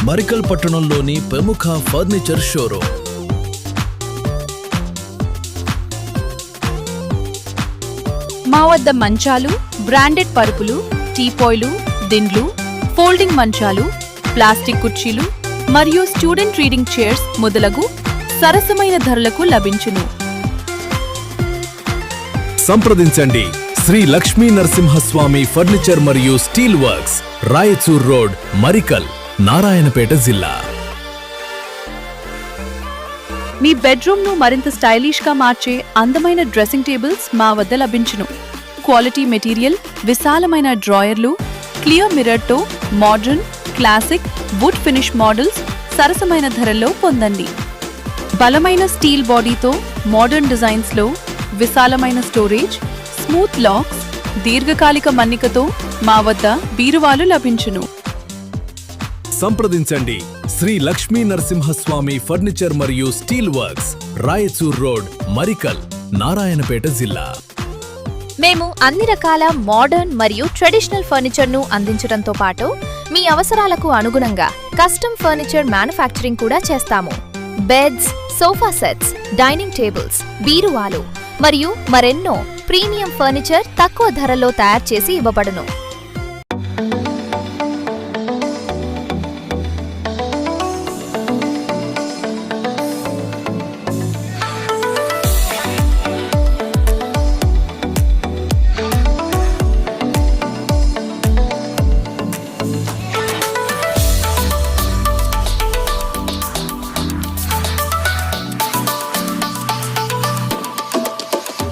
మరికల్ పట్టణంలోని ప్రముఖ furniture showroom. మా వద్ద మంచాలు, బ్రాండెడ్ పరుపులు, టీపాయ్లు, దిండ్లు, ఫోల్డింగ్ మంచాలు, ప్లాస్టిక్ కుర్చీలు మరియు స్టూడెంట్ రీడింగ్ చైర్స్ మొదలగు సరసమైన ధరలకు లభించును. సంప్రదించండి శ్రీ లక్ష్మీ నరసింహస్వామి ఫర్నిచర్ మరియు steel works, Raichur road, Marikal, Narayanpet జిల్లా. మీ బెడ్రూమ్ ను మరింత స్టైలిష్ గా మార్చే అందమైన డ్రెస్సింగ్ టేబుల్స్ మా వద్ద లభించును. క్వాలిటీ మెటీరియల్, విశాలమైన డ్రాయర్లు, క్లియర్ మిర్రర్ తో modern, classic, would finish models సరసమైన ధరల్లో పొందండి. బలమైన స్టీల్ బాడీతో మోడర్న్ డిజైన్స్ లో విశాలమైన స్టోరేజ్, స్మూత్ లాక్స్, దీర్ఘకాలిక మన్నికతో మా వద్ద బీరువాలు లభించును. సంప్రదించండి శ్రీ లక్ష్మీ నరసింహస్వామి ఫర్నిచర్ మరియు steel works, Raichur road, Marikal, Narayanpet జిల్లా. మేము అన్ని రకాల మోడర్న్ మరియు ట్రెడిషనల్ ఫర్నిచర్ ను అందించడంతో పాటు మీ అవసరాలకు అనుగుణంగా కస్టమ్ ఫర్నిచర్ మ్యానుఫ్యాక్చరింగ్ కూడా చేస్తాము. Beds, sofa sets, dining tables, బీరువాలు మరియు మరెన్నో ప్రీమియం ఫర్నిచర్ తక్కువ ధరలో తయారు చేసి ఇవ్వబడును.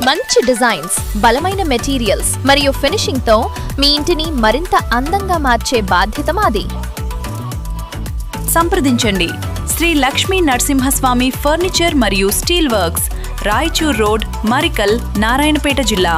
మంచి డిజైన్స్, బలమైన మెటీరియల్స్ మరియు ఫినిషింగ్ తో మీ ఇంటిని మరింత అందంగా మార్చే బాధ్యత మాది. సంప్రదించండి శ్రీ లక్ష్మీ నరసింహస్వామి ఫర్నిచర్ మరియు steel works, Raichur road, Marikal, Narayanpet జిల్లా.